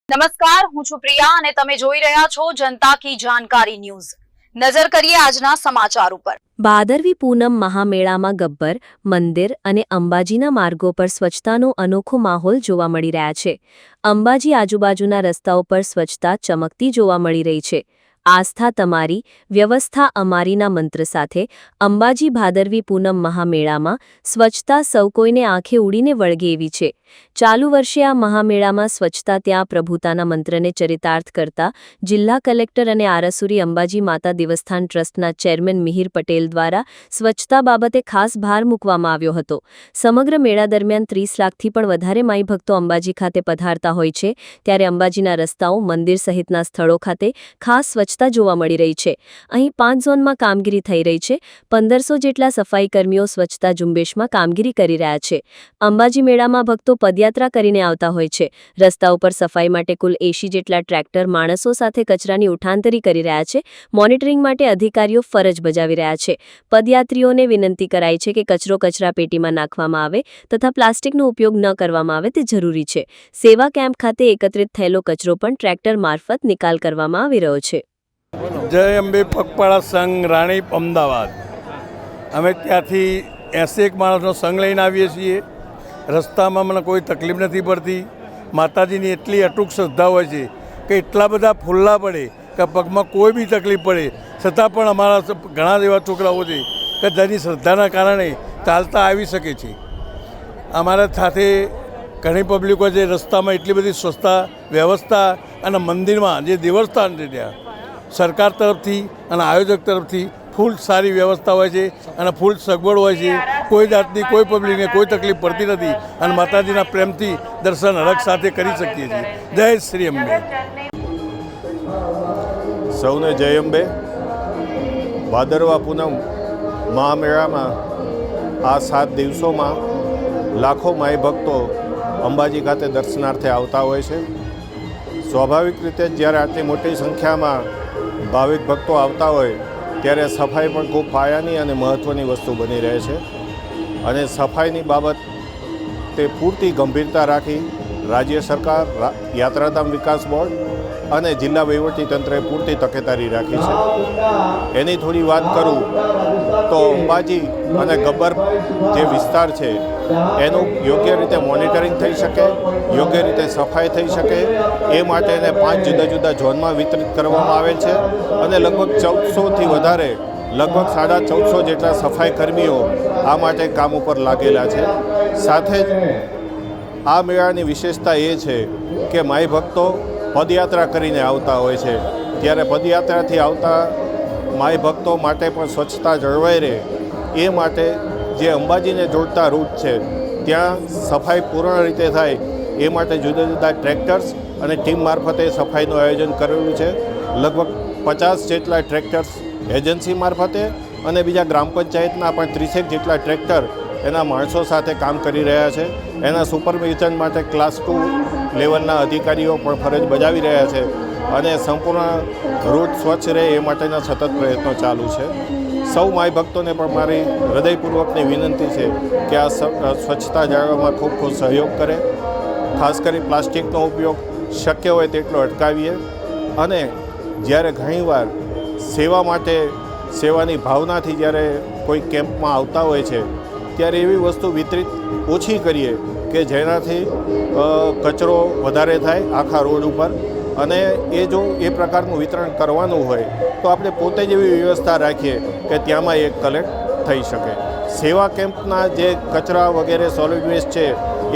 નમસ્કાર, હું છું પ્રિયા અને તમે જોઈ રહ્યા છો જનતા કી જાણકારી ન્યૂઝ। નજર કરીએ આજના સમાચાર ઉપર। ભાદરવી પૂનમ મહામેળામાં ગબ્બર મંદિર અને અંબાજીના માર્ગો પર સ્વચ્છતાનો અનોખો માહોલ જોવા મળી રહ્યા છે। અંબાજી આજુબાજુના રસ્તાઓ પર સ્વચ્છતા ચમકતી જોવા મળી રહી છે। આસ્થા તમારી, વ્યવસ્થા અમારીના મંત્ર સાથે અંબાજી ભાદરવી પૂનમ મહામેળામાં સ્વચ્છતા સૌ કોઈને આંખે ઉડીને વળગે એવી છે। ચાલુ વર્ષે આ મહામેળામાં સ્વચ્છતા ત્યાં પ્રભુતાના મંત્રને ચરિતાર્થ કરતા જિલ્લા કલેક્ટર અને આરસુરી અંબાજી માતા દેવસ્થાન ટ્રસ્ટના ચેરમેન મિહિર પટેલ દ્વારા સ્વચ્છતા બાબતે ખાસ ભાર મૂકવામાં આવ્યો હતો। સમગ્ર મેળા દરમિયાન 30 લાખથી પણ વધારે માઈ ભક્તો અંબાજી ખાતે પધારતા હોય છે, ત્યારે અંબાજીના રસ્તાઓ, મંદિર સહિતના સ્થળો ખાતે ખાસ સ્વચ્છતા જોવા મળી રહી છે। અહીં 5 ઝોનમાં કામગીરી થઈ રહી છે। 1500 જેટલા સફાઈ કર્મીઓ સ્વચ્છતા ઝુંબેશમાં કામગીરી કરી રહ્યા છે। અંબાજી મેળામાં ભક્તો પદયાત્રા કરીને આવતા હોય છે। રસ્તા ઉપર સફાઈ માટે કુલ 80 જેટલા ટ્રેક્ટર માણસો સાથે કચરાની ઉઠાંતરી કરી રહ્યા છે। મોનિટરિંગ માટે અધિકારીઓ ફરજ બજાવી રહ્યા છે। પદયાત્રીઓને વિનંતી કરાઈ છે કે કચરો કચરાપેટીમાં નાખવામાં આવે તથા પ્લાસ્ટિકનો ઉપયોગ ન કરવામાં આવે તે જરૂરી છે। સેવા કેમ્પ ખાતે એકત્રિત થયેલો કચરો પણ ટ્રેક્ટર મારફત નિકાલ કરવામાં આવી રહ્યો છે। જય અંબે પગપાળા સંઘ રાણીપ અમદાવાદ। અમે ત્યાંથી 81 માણસનો સંઘ લઈને આવીએ છીએ। રસ્તામાં મને કોઈ તકલીફ નથી પડતી। માતાજીની એટલી અટૂટ શ્રદ્ધા હોય છે કે એટલા બધા ફૂલ્લા પડે કે પગમાં કોઈ બી તકલીફ પડે છતાં પણ અમારા ઘણા એવા છોકરાઓ છે કે જેની શ્રદ્ધાના કારણે ચાલતા આવી શકે છે। અમારા સાથે ઘણી પબ્લિક હોય છે। રસ્તામાં એટલી બધી સ્વચ્છતા વ્યવસ્થા અને મંદિરમાં જે દેવસ્થાન છે ત્યાં સરકાર તરફથી અને આયોજક તરફથી ફૂલ સારી વ્યવસ્થા હોય છે અને ફૂલ સગવડ હોય છે। કોઈ જાતની કોઈ પબ્લિકને કોઈ તકલીફ પડતી નથી અને માતાજીના પ્રેમથી દર્શન હરખ સાથે કરી શકીએ છીએ। જય શ્રી અંબે। સૌને જય અંબે। ભાદરવા પૂનમ મહામેળામાં આ 7 દિવસોમાં લાખો માઈ ભક્તો અંબાજી ખાતે દર્શનાર્થે આવતા હોય છે। સ્વાભાવિક રીતે જ્યારે આટલી મોટી સંખ્યામાં ભાવિક ભક્તો આવતા હોય ત્યારે સફાઈ પણ ખૂબ પાયાની અને મહત્ત્વની વસ્તુ બની રહે છે અને સફાઈની બાબત તે પૂરતી ગંભીરતા રાખી રાજ્ય સરકાર, યાત્રાધામ વિકાસ બોર્ડ અને જિલ્લા વહીવટીતંત્રએ પૂરતી તકેદારી રાખી છે। એની થોડી વાત કરું તો અંબાજી અને ગબ્બર જે વિસ્તાર છે એનું યોગ્ય રીતે મોનિટરિંગ થઈ શકે, યોગ્ય રીતે સફાઈ થઈ શકે એ માટે એને 5 જુદા જુદા ઝોનમાં વિતરિત કરવામાં આવેલ છે અને લગભગ 1400થી વધારે લગભગ 1450 જેટલા સફાઈ કર્મીઓ આ માટે કામ ઉપર લાગેલા છે। સાથે જ આ મેળાની વિશેષતા એ છે કે માઈ ભક્તો પદયાત્રા કરીને આવતા હોય છે, ત્યારે પદયાત્રાથી આવતા માઈ ભક્તો માટે પણ સ્વચ્છતા જળવાઈ રહે એ માટે જે અંબાજીને જોડતા રૂટ છે ત્યાં સફાઈ પૂર્ણ રીતે થાય એ માટે જુદા જુદા ટ્રેક્ટર્સ અને ટીમ મારફતે સફાઈનું આયોજન કરેલું છે। લગભગ 50 જેટલા ટ્રેક્ટર્સ એજન્સી મારફતે અને બીજા ગ્રામ પંચાયતના પણ 30 જેટલા ટ્રેક્ટર એના માણસો સાથે કામ કરી રહ્યા છે। એના સુપરવિઝન માટે ક્લાસ 2 લેવલના અધિકારીઓ પણ ફરજ બજાવી રહ્યા છે અને સંપૂર્ણ રૂટ સ્વચ્છ રહે એ માટેના સતત પ્રયત્નો ચાલુ છે। સૌ માઈ ભક્તોને પણ મારી હૃદયપૂર્વકની વિનંતી છે કે આ સ્વચ્છતા જાળવવામાં ખૂબ ખૂબ સહયોગ કરે। ખાસ કરી પ્લાસ્ટિકનો ઉપયોગ શક્ય હોય તેટલો અટકાવીએ અને જ્યારે ઘણીવાર સેવા માટે સેવાની ભાવનાથી જ્યારે કોઈ કેમ્પમાં આવતા હોય છે ત્યારે એવી વસ્તુ વિતરિત ઓછી કરીએ કે જેનાથી કચરો વધારે થાય આખા રોડ ઉપર અને એ જો એ પ્રકારનું વિતરણ કરવાનું હોય તો આપણે પોતે જ એવી વ્યવસ્થા રાખીએ કે ત્યાંમાં એ કલેક્ટ થઈ શકે। સેવા કેમ્પના જે કચરા વગેરે સોલિડ વેસ્ટ છે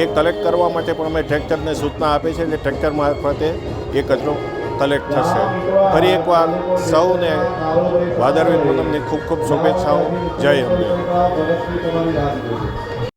એ કલેક્ટ કરવા માટે પણ અમે ટ્રેક્ટરને સૂચના આપી છે એટલે ટ્રેક્ટર મારફતે એ કચરો કલેક્ટ થશે। ફરી એકવાર સૌને ભાદરવી પૂનમની ખૂબ ખૂબ શુભેચ્છાઓ। જય અંબે।